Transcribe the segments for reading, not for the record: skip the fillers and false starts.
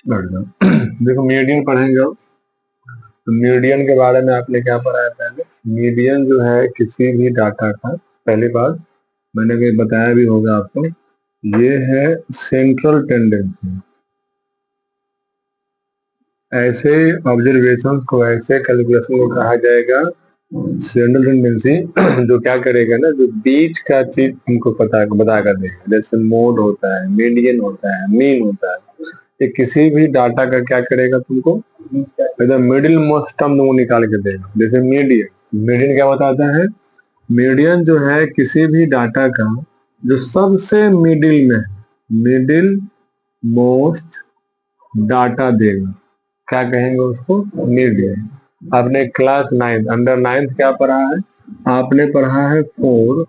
बैठ जाओ। देखो मीडियन पढ़ेंगे अब। तो मीडियन के बारे में आपने क्या पढ़ा है पहले? मीडियन जो है किसी भी डाटा का, पहली बात मैंने कहीं बताया भी होगा आपको, ये है सेंट्रल टेंडेंसी। ऐसे ऑब्जर्वेशंस को, ऐसे कैलकुलेशन को कहा जाएगा सेंट्रल टेंडेंसी, जो क्या करेगा ना, जो बीच का चीज तुमको पता बता कर देगा। जैसे मोड होता है, मीडियन होता है, मीन होता है। ये किसी भी डाटा का क्या करेगा तुमको, एकदम मिडिल मोस्ट टर्म तुमको निकाल के देगा। जैसे मीडियन, मीडियन क्या बताता है? मीडियन जो है किसी भी डाटा का जो सबसे मिडिल में है, मिडिल मोस्ट डाटा देगा, क्या कहेंगे उसको? मीडियन। आपने क्लास 9 अंडर 9 क्या पढ़ा है? आपने पढ़ा है फोर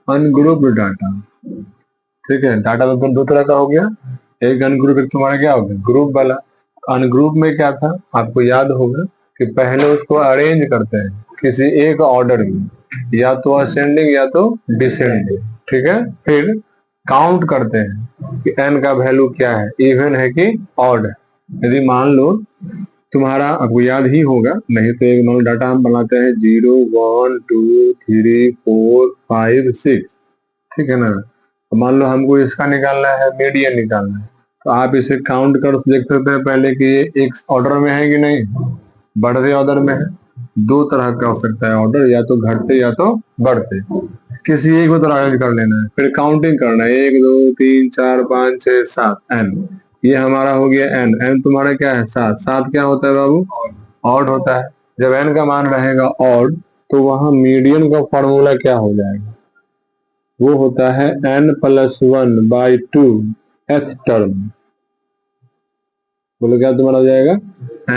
अनग्रुप्ड डाटा। ठीक है, डाटा तो दो तरह का हो गया, एक अनग्रुप, एक तुम्हारा क्या हो गया ग्रुप वाला। अनग्रुप में क्या था आपको याद होगा कि पहले उसको अरेंज करते हैं किसी एक ऑर्डर में, या तो असेंडिंग या तो डिसेंडिंग। ठीक है, फिर काउंट करते हैं कि एन का वैल्यू क्या है, इवन है कि ऑड है। यदि मान लो तुम्हारा, आपको याद ही होगा, नहीं तो एक मान डाटा हम बनाते हैं 0 1 2 3 4 5 6। ठीक है ना? तो मान लो हमको इसका निकालना है, मीडियन निकालना है, तो आप इसे काउंट कर देख सकते हैं पहले कि ये एक ऑर्डर में है कि नहीं, बढ़ते ऑर्डर में है। दो तरह का हो सकता है ऑर्डर, या तो घटते या तो बढ़ते। किसी एक को तो अरेंज कर लेना है, फिर काउंटिंग करना है, 1 2 3 4 5 6 7 एन। ये हमारा हो गया एन। एन तुम्हारा क्या है? 7। 7 क्या होता है बाबू? ऑड होता है। जब एन का मान रहेगा ऑड, तो वहां मीडियन का फॉर्मूला क्या हो जाएगा? वो होता है n+1/2 एथ टर्म। बोलो क्या तुम्हारा हो जाएगा?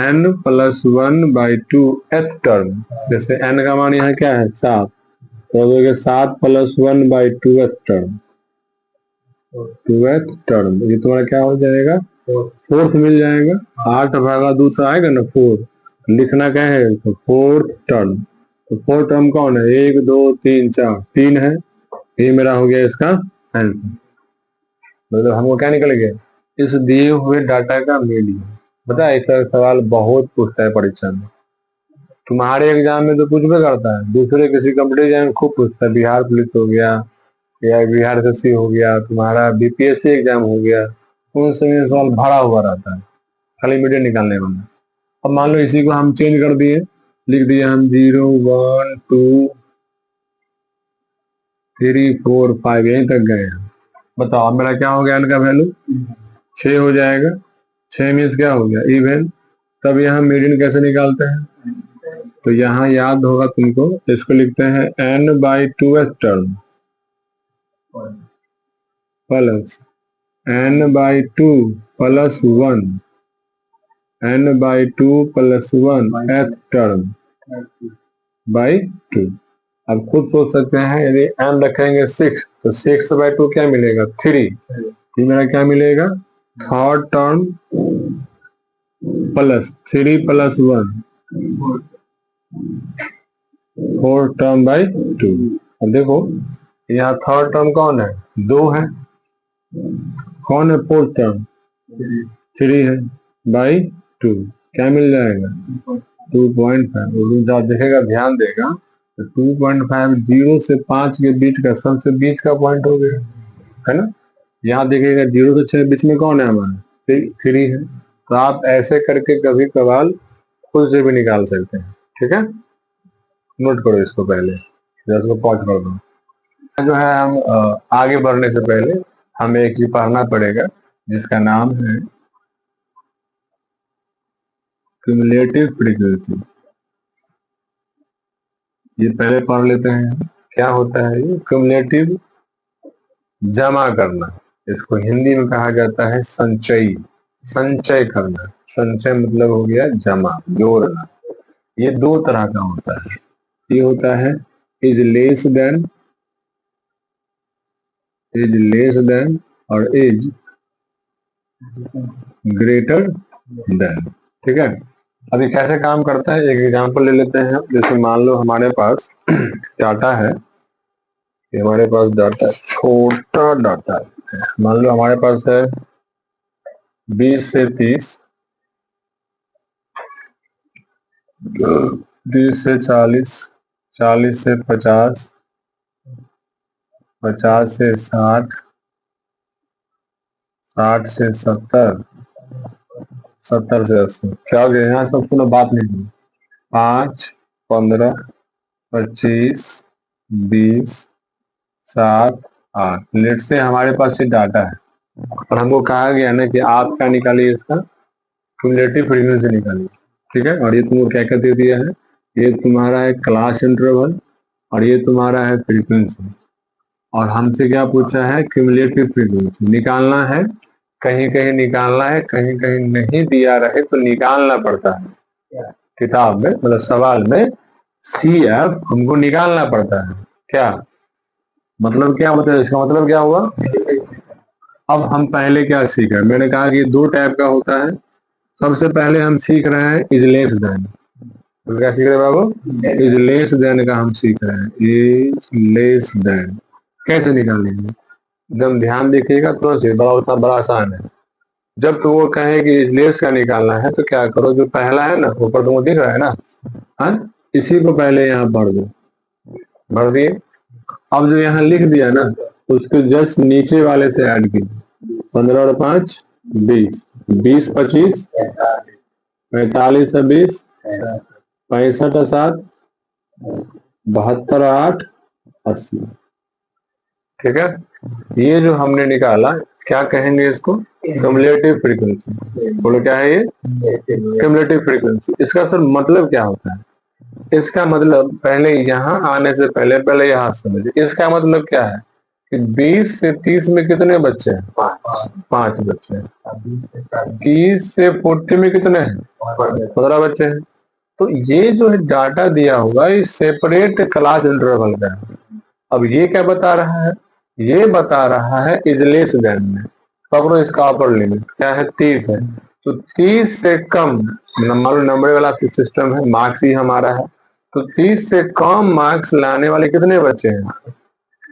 n+1/2 th term. जैसे n का मान यहाँ क्या है? 7, तो हो गया 7+1/2 एथ टर्म। 2th टर्म ये तुम्हारा क्या हो जाएगा? फोर्थ मिल जाएगा। 8/2 तो आएगा ना, 4 लिखना क्या है? तो फोर्थ टर्म। तो फोर्थ टर्म कौन है? 1 2 3 4, 3 है। ये मेरा हो गया इसका आंसर। मतलब हमको क्या निकल गया? इस दिए हुए डाटा का मीडियन। पता है, इसका सवाल बहुत पूछता है परीक्षा में। तुम्हारे एग्जाम में तो पूछबे करता है, दूसरे किसी कॉम्पिटिटिव एग्जाम में खूब पूछता है। बिहार पुलिस हो गया, या बिहार एसएससी हो गया, तुम्हारा बीपीएससी एग्जाम हो गया, उन समय सवाल भरा हुआ रहता है, खाली मीडियन निकालने वाला। अब मान लो इसी को हम चेंज कर दिए, लिख दिए हम 0 1 2 3 4 5, यहीं तक गए हैं। बताओ अब मेरा क्या हो गया? इनका वैल्यू 6 हो जाएगा। 6 मीन्स क्या हो गया? इवन। तब यहाँ मीडियन कैसे निकालते हैं? तो यहाँ याद होगा तुमको, इसको लिखते हैं n/2th term plus n/2 plus 1, n/2 plus 1 th term by 2। अब खुद सोच सकते हैं, यदि n रखेंगे 6, तो 6/2 क्या मिलेगा? 3। ये मेरा क्या मिलेगा? Third term plus 3 plus 1, fourth term by 2। अब देखो यहाँ थर्ड टर्म कौन है? 2 है। कौन है फोर्थ टर्म? 3 है, बाई 2। क्या मिल जाएगा? 2.5। और जब देखेगा, ध्यान देगा, तो 2.5 0 से 5 के बीच का सबसे बीच का पॉइंट हो गया, है ना? यहाँ देखिएगा 0 से 6 बीच में कौन है हमारा? 3 है। तो आप ऐसे करके कभी कभार खुद से भी निकाल सकते हैं। ठीक है, नोट करो इसको पहले, इसको पॉज कर दो। जो है हम आगे बढ़ने से पहले हमें एक चीज पढ़ना पड़ेगा, जिसका नाम है क्यूमुलेटिव फ्रीक्वेंसी। ये पहले पढ़ लेते हैं, क्या होता है ये क्यूमुलेटिव? जमा करना। इसको हिंदी में कहा जाता है संचयी, संचय करना। संचय मतलब हो गया जमा, जोड़ना। ये दो तरह का होता है। ये होता है इज लेस देन और इज ग्रेटर देन। ठीक है, अभी कैसे काम करता है एक एग्जांपल ले लेते हैं। जैसे मान लो हमारे पास डाटा है, हमारे पास डाटा, छोटा डाटा है। मान लो हमारे पास है 20 से 30, 30 से 40, 40 से 50, 50 से 60, 60 से 70, 70 से 80। क्या हो गया यहाँ सब सुनो, बात नहीं सुनो। 5, 15, 25, 20, 7, 8। लेट से हमारे पास ये डाटा है और हमको कहा गया ना कि आप क्या निकालिए, इसका क्यूमुलेटिव फ्रीक्वेंसी निकालिए। ठीक है, और ये तुमको क्या क्या दे दिया है, ये तुम्हारा है क्लास इंटरवल और ये तुम्हारा है फ्रीक्वेंसी। और हमसे क्या पूछा है, क्यूमुलेटिव फ्रीक्वेंसी निकालना है। कहीं कहीं निकालना है, कहीं कहीं नहीं दिया रहे तो निकालना पड़ता है। किताब में मतलब सवाल में CF हमको निकालना पड़ता है। क्या मतलब, क्या मतलब, इसका मतलब क्या हुआ। अब हम पहले क्या सीख रहे हैं, मैंने कहा कि दो टाइप का होता है। सबसे पहले हम सीख रहे हैं इज लेस देन। तो क्या सीख रहे हैं बाबू, इज लेस देन का हम सीख रहे हैं। इज लेस देन कैसे निकालेंगे, एकदम ध्यान देखिएगा तो बड़ा आसान है। जब तो वो कहे कि इज लेस का निकालना है तो क्या करो, जो पहला है ना ऊपर तुमको दिख रहा है ना, हाँ, इसी को पहले यहाँ भर दो, भर दिए। अब जो यहाँ लिख दिया ना उसको जस्ट नीचे वाले से ऐड कीजिए। 15 और 5 20, 20 25, 45 और 20, 65 और 7, 72 और 8, 80। ठीक है, ये जो हमने निकाला क्या कहेंगे इसको, क्युमुलेटिव फ्रीक्वेंसी। बोलो क्या है ये, क्युमुलेटिव फ्रीक्वेंसी। इसका सर मतलब क्या होता है, इसका मतलब पहले यहाँ आने से पहले पहले यहाँ समझिए। इसका मतलब क्या है कि 20 से 30 में कितने बच्चे हैं, 5 बच्चे हैं। 30 से 40 में कितने हैं, 15 बच्चे हैं। तो ये जो है डाटा दिया हुआ है सेपरेट क्लास इंटरवल का है। अब ये क्या बता रहा है, ये बता रहा है इज लेस देन में। पकड़ो इसका अपर लिमिट क्या है, 30 है। तो 30 से कम नंबर वाला सिस्टम है, मार्क्स ही हमारा है। तो 30 से कम मार्क्स लाने वाले कितने बच्चे हैं,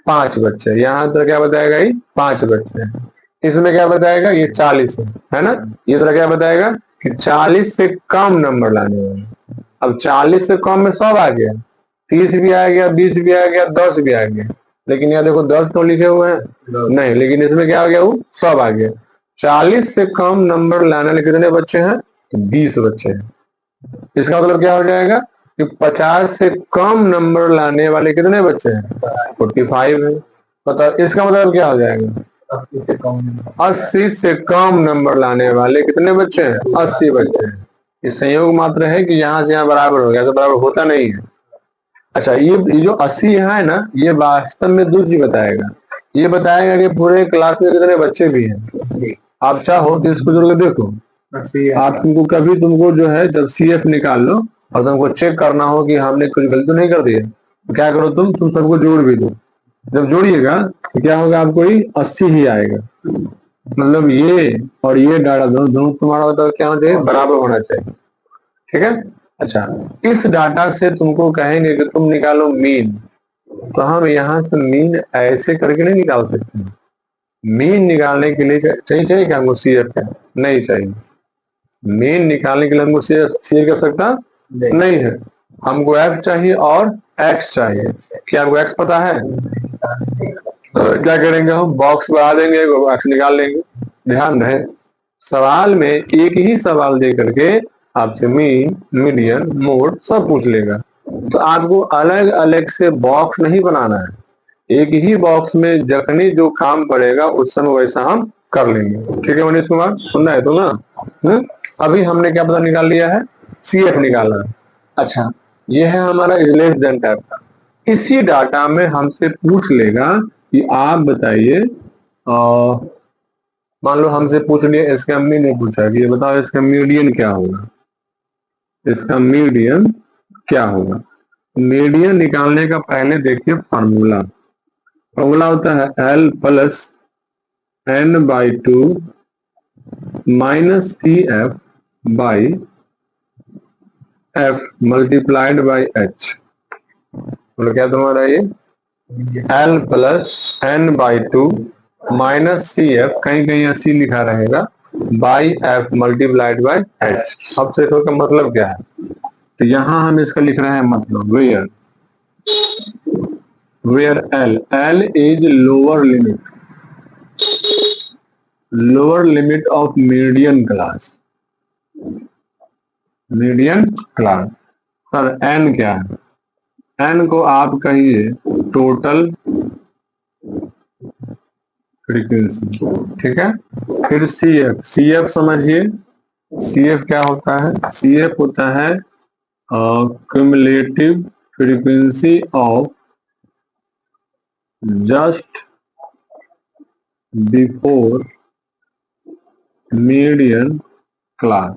5 बच्चे। यहाँ तो क्या बताएगा, ये 5 बच्चे हैं। इसमें क्या बताएगा, ये 40 है ना। ये तरह क्या बताएगा कि 40 से कम नंबर लाने वाले। अब 40 से कम में सब आ गया, 30 भी आ गया, 20 भी आ गया, 10 भी आ गया। लेकिन यहाँ देखो 10 तो लिखे हुए हैं नहीं, लेकिन इसमें क्या आ गया, वो सब आ गया। 40 से कम नंबर लाने वाले कितने बच्चे हैं, तो 20 बच्चे हैं। इसका मतलब क्या हो जाएगा कि 50 से कम नंबर लाने वाले कितने बच्चे हैं, 45 है। बताओ इसका मतलब क्या हो जाएगा, 80 से कम नंबर लाने वाले कितने बच्चे हैं, 80 बच्चे हैं। ये संयोग मात्र है कि यहाँ से यहाँ बराबर हो गया, तो बराबर होता नहीं है। अच्छा, ये जो 80 यहाँ है ना, ये वास्तव में दूर जी बताएगा। ये बताएगा कि पूरे क्लास में कितने बच्चे भी हैं। आप चाहो तो इसको जोड़ के देखो। आप तुमको कभी तुमको जो है जब CF निकाल लो और तुमको चेक करना हो कि हमने कुछ गलती नहीं कर दिया, तो क्या करो तुम सबको जोड़ भी दो। जब जोड़िएगा तो क्या होगा, आपको ही 80 ही आएगा। मतलब ये और ये डाटा दोनों तुम्हारा बताओ क्या होना चाहिए, बराबर होना चाहिए। ठीक है। अच्छा, इस डाटा से तुमको कहेंगे कि तुम निकालो मीन, तो हम यहाँ से मीन ऐसे करके नहीं निकाल सकते। मीन निकालने के लिए चाहिए क्या हमको CF का, नहीं चाहिए। मीन निकालने के लिए हमको CF कर सकता नहीं है। हमको F चाहिए और X चाहिए। क्या हमको X पता है, क्या करेंगे हम, बॉक्स बढ़ा देंगे, X निकाल लेंगे। ध्यान रहे, सवाल में एक ही सवाल दे करके आपसे मीन, मीडियन, मोड सब पूछ लेगा। तो आपको अलग अलग से बॉक्स नहीं बनाना है, एक ही बॉक्स में जखनी जो काम पड़ेगा उस समय वैसा हम कर लेंगे। ठीक है मनीष कुमार, सुनना है तो ना। अभी हमने क्या पता निकाल लिया है, CF निकाला है। अच्छा, ये है हमारा इजलेस देन टाइप का। इसी डाटा में हमसे पूछ लेगा कि आप बताइए, मान लो हमसे पूछ लिया, इसका मीन नहीं पूछा कि ये बताओ इसका मीडियन क्या होगा, इसका मीडियन क्या होगा। मीडियन निकालने का पहले देखिए फॉर्मूला। फॉर्मूला होता है L plus N/2 minus CF by F multiplied by H। बोलो क्या तुम्हारा ये, L plus N/2 minus CF, कहीं कहीं 80 लिखा रहेगा, by F multiplied by H. अब देखो का मतलब क्या है, तो यहां हम इसका लिख रहे हैं मतलब where L is lower limit of median class. Sir N क्या है, एन को आप कहिए टोटल फ्रीक्वेंसी, ठीक है। फिर सी एफ समझिए, सी एफ क्या होता है, सी एफ होता है cumulative frequency of just before median class.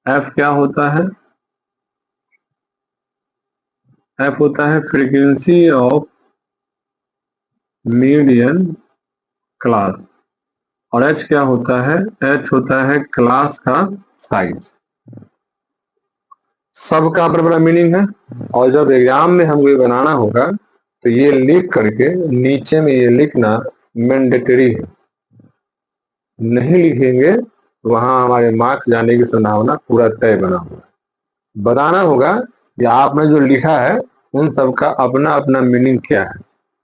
F क्या होता है, एफ होता है फ्रीक्वेंसी ऑफ मीडियन क्लास, और एच क्या होता है, एच होता है क्लास का साइज। सबका अपना अपना मीनिंग है, और जब एग्जाम में हमको ये बनाना होगा तो ये लिख करके नीचे में ये लिखना मैंडेटरी है। नहीं लिखेंगे वहां हमारे मार्क्स जाने की संभावना पूरा तय बना हुआ है। बताना होगा या आपने जो लिखा है उन सबका अपना अपना मीनिंग क्या है,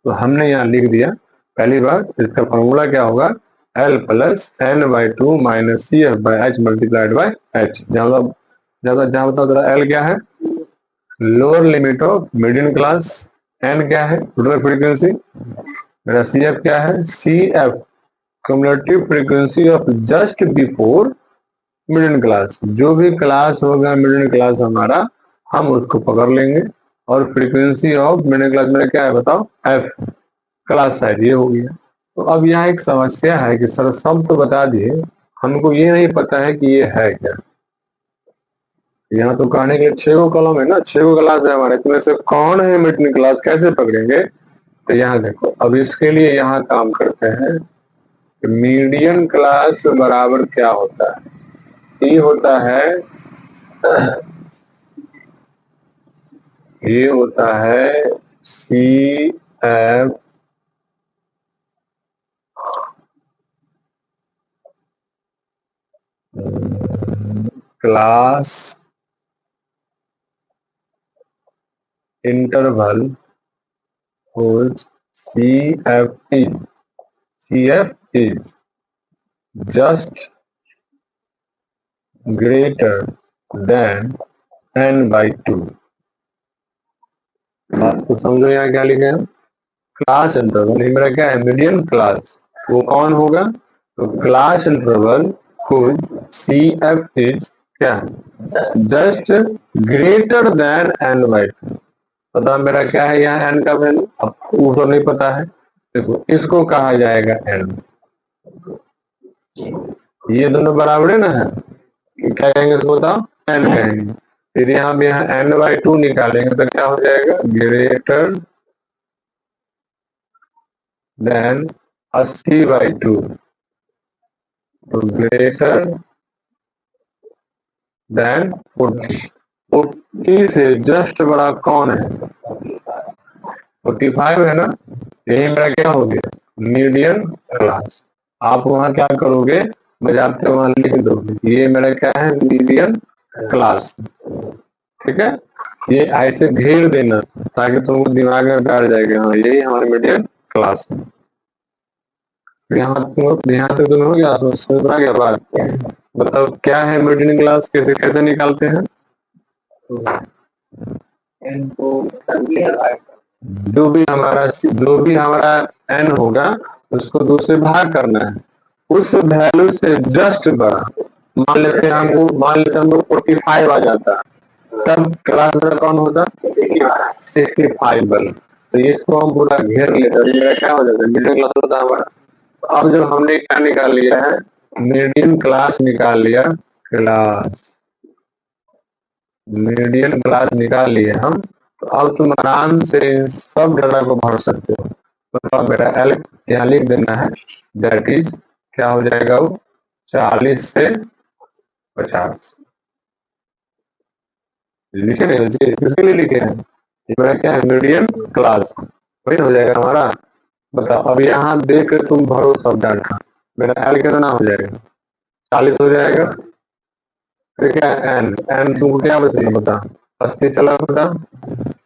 तो हमने यहाँ लिख दिया। पहली बार इसका फॉर्मूला क्या होगा, L plus N by two minus C F by H multiplied by H. जहाँ बताओ जरा, एल क्या है, lower limit of medium class, N क्या है टोटल फ्रीक्वेंसी, मेरा सी एफ क्या है, C F cumulative frequency of just before middle class. जो भी क्लास होगा मिडिल क्लास हमारा, हम उसको पकड़ लेंगे, और फ्रीक्वेंसी ऑफ मिडिल क्लास में क्या है बताओ, एफ क्लास साइज, ये हो गया। तो अब यहाँ एक समस्या है कि सर सब तो बता दिए, हमको ये नहीं पता है कि ये है क्या। यहाँ तो कहने के लिए 6 गो कॉलम है ना, 6 गो क्लास है हमारे, इसमें से कौन है मिडिल क्लास, कैसे पकड़ेंगे। तो यहाँ देखो, अब इसके लिए यहाँ काम करते हैं, मीडियन क्लास बराबर क्या होता है, ये होता है, ये होता है C F class interval whose CF is just greater than n by 2। आपको समझो यहाँ क्या लिखे हैं, क्लास इंटरवल, ये मेरा क्या है मीडियन क्लास, वो कौन होगा, तो class interval whose CF is क्या, just greater than n by 2। पता मेरा क्या है यहाँ n का वैल्यू, अब ऊपर नहीं पता है, देखो इसको कहा जाएगा n, ये दोनों बराबर है ना है, क्या कहेंगे इसको बताओ, n कहेंगे। फिर यहाँ n बाई 2 निकालेंगे तो क्या हो जाएगा, ग्रेटर देन 80 बाई 2, तो ग्रेटर देन 40। 40 से जस्ट बड़ा कौन है, 45 है ना, यही मेरा क्या हो गया मीडियन क्लास। आप वहां क्या करोगे, बजाते वहां लिख दोगे, ये मेरा क्या है मीडियन क्लास, ठीक है। ये ऐसे घेर देना ताकि तुमको दिमाग में बैठ जाएगा, हाँ यही हमारे मीडियम क्लास है। यहाँ तक तुम हो गया, समझ आ गया बात। बताओ क्या है मीडियम क्लास, कैसे कैसे निकालते हैं, जो भी हमारा एन होगा उसको 2 से भाग करना है, उस वैल्यू से जस्ट बड़ा, मान लेते हैं हमको 45 आ जाता, तब क्लास मेरा कौन होता 65 बल, तो इसको हम पूरा घेर लेते हैं, मेरा क्या हो जाता है मिडिल क्लास होता है हमारा। अब जब हमने क्या निकाल लिया है, मीडियम क्लास निकाल लिया, क्लास मीडियम क्लास निकाल लिए हम, तो अब तुम आराम से सब डाटा को भर सकते हो। तो मेरा एल यहाँ लिख देना है, दैट इज क्या हो जाएगा वो 40 से 50 लिखे नहीं, किसके लिए लिखे हैं, ये मेरा क्या है मीडियम क्लास, वही हो जाएगा हमारा। बताओ अब यहाँ देख कर तुम भरो सब डाटा, मेरा एल कितना हो जाएगा, 40 हो जाएगा। फिर क्या एन, एन तुमको क्या बता 80 चला बता,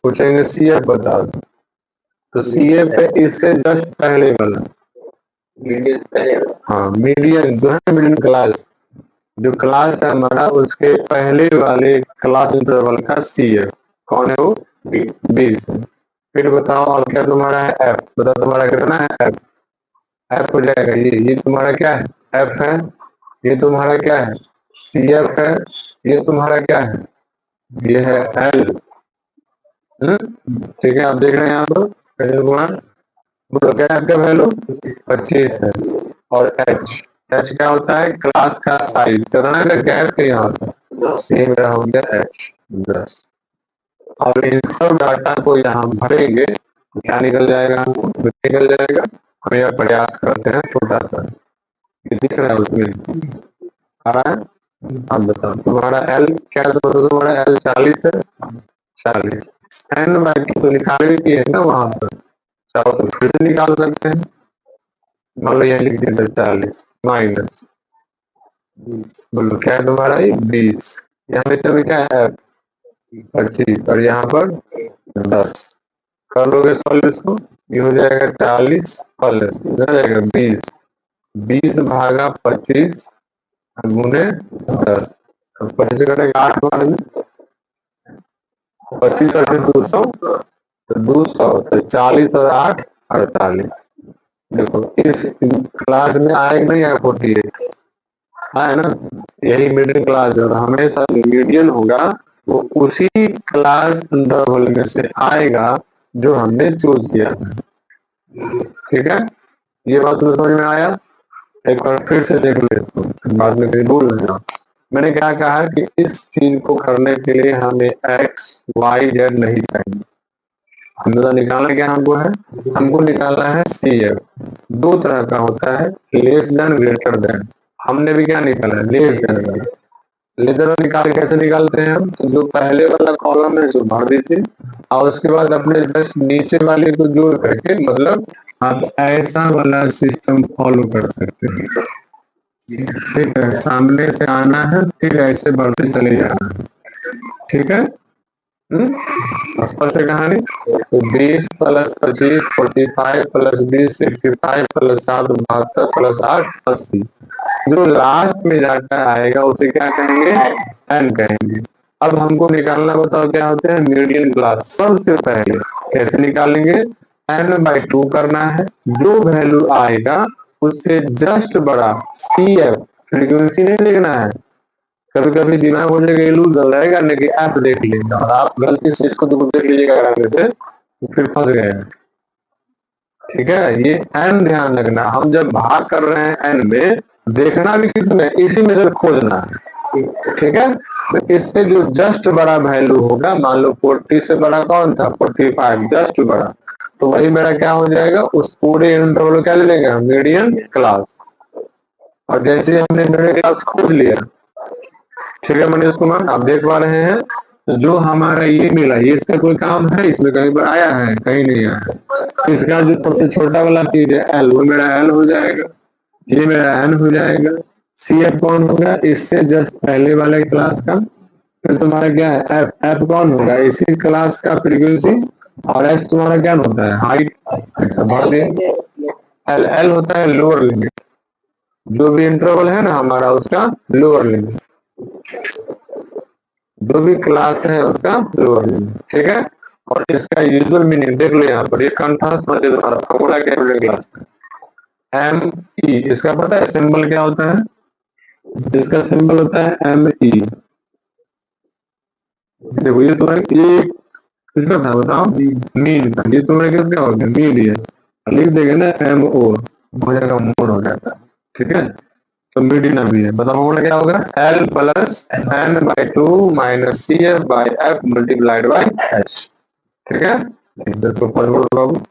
पूछेंगे सी एफ बता, तो सी एफ है इससे जस्ट पहले वाला, हाँ मीडियम जो है मिडिल क्लास, जो क्लास है हमारा उसके पहले वाले क्लास इंटरवल का सी एफ कौन है वो 20। फिर बताओ अब क्या तुम्हारा है एफ, बताओ तुम्हारा कितना है एफ, एफ हो जाएगा ये तुम्हारा क्या है एफ है, ये तुम्हारा क्या है सी एफ है, ये तुम्हारा क्या है ये है एल। ठीक है, आप देख रहे हैं यहाँ पर कजल कुमार, बोलो क्या है आपका वैल्यू 25 है। और एच, एच क्या होता है क्लास का साइज, कितना का गैप है यहाँ पर, सेम रहा हो गया एच 10। और इन सब डाटा को यहाँ भरेंगे तो क्या निकल जाएगा, हमको निकल जाएगा, हम यह प्रयास करते हैं छोटा सा, ये दिख रहा है उसमें आ रहा है। अब बताओ तुम्हारा एल क्या, तो तुम्हारा एल 40 है, 40 एन बाई तो निकाल भी है ना वहां पर, चाहो तो फिर से निकाल सकते हैं, मान लो यहाँ लिख दिया 40 माइनस, बोलो क्या है तुम्हारा ये 20, यहाँ पे क्या है 25 और यहाँ पर 10, कर लोगे सॉल्व इसको, ये हो जाएगा 40 प्लस हो जाएगा 20, 20 भागा 25 गुने 10, 25 करेगा 8 बार में, 25 और फिर 200 तो 200 तो 40 और 8 48। देखो इस क्लास में आएगा नहीं आएगा 48 है ना, यही मिडिल क्लास है और हमेशा मीडियन होगा वो उसी क्लास इंटरवल में से आएगा जो हमने चूज किया था। ठीक है, ये बात तुम्हें समझ में आया, एक बार फिर से देख लो इसको, बाद में कहीं भूल नहीं। मैंने क्या कहा कि इस चीज को करने के लिए हमें एक्स वाई जेड नहीं चाहिए, हमें तो निकालना क्या हमको है, हमको निकालना है सी एफ। दो तरह का होता है, लेस देन ग्रेटर देन, हमने भी क्या निकाला लेस देन, लेजर निकाल कैसे निकालते हैं हम, तो जो पहले वाला कॉलम है उसको भर दीजिए और उसके बाद अपने जस्ट नीचे वाले को जोड़ करके, मतलब आप ऐसा वाला सिस्टम फॉलो कर सकते हैं। ठीक है, सामने से आना है फिर ऐसे बढ़ते चले जाना है। ठीक है, स्पष्ट है कहानी। तो 20 प्लस 25 45 प्लस 20 65 प्लस 7 72 प्लस 8 80, जो लास्ट में जाकर आएगा उसे क्या कहेंगे एन कहेंगे। अब हमको निकालना बताओ क्या होते हैं मीडियन क्लास, सबसे पहले कैसे निकालेंगे, एन बाई 2 करना है, जो वैल्यू आएगा उससे जस्ट बड़ा सी एफ, फ्रीक्वेंसी नहीं लिखना है, कभी कभी दिमाग हो जाएगा लूज हो जाएगा लेकिन ऐप देख लेगा और आप गलती से इसको देख लीजिएगा कराने से तो फिर फंस गए। ठीक है, ये एन ध्यान रखना, हम जब भाग कर रहे हैं एन में, देखना भी किसमें इसी में से खोजना है। ठीक है, तो इससे जो जस्ट बड़ा वैल्यू होगा, मान लो 40 से बड़ा कौन था 45, जस्ट बड़ा, तो वही मेरा क्या हो जाएगा, उस पूरे इंटरवल क्या ले लेंगे मीडियन क्लास। और जैसे हमने मीडियन क्लास खोज लिया, ठीक है मनीष कुमार आप देख पा रहे हैं, तो जो हमारा ये मिला ये इसका कोई काम है, इसमें कहीं पर आया है कहीं नहीं आया है, इसका जो सबसे छोटा वाला चीज है एल, वो मेरा एल हो जाएगा, ये मेरा एन हो जाएगा, सी एफ कौन होगा इससे जस्ट पहले वाले क्लास का, फिर तुम्हारा क्या है एफ, एफ कौन होगा इसी क्लास का फ्रीक्वेंसी, और एस तुम्हारा क्या होता है हाइट, बढ़ गया, एल, एल होता है लोअर लिमिट, जो भी इंटरवल है ना हमारा उसका लोअर लिमिट, जो भी क्लास है उसका लोअर लिमिट। ठीक है, और इसका यूजुअल मीनिंग देख लो यहाँ पर, ये कंठास मध्य द्वारा फॉर्मूला क्या है क्लास का एम ई, इसका पता है सिंबल क्या होता है, इसका सिंबल होता है एम ई। देखो ये तुम्हारे ये किसका था बताओ मीन का, ये तुम्हारे किसका हो गया मीन, ये लिख देंगे ना एम ओ हो जाएगा मोड हो जाता है। ठीक है, तो मीडियन अभी है, बताओ मोड क्या होगा L plus N by 2 minus C F by F multiplied by H. ठीक है, इधर को पढ़ो बाबू।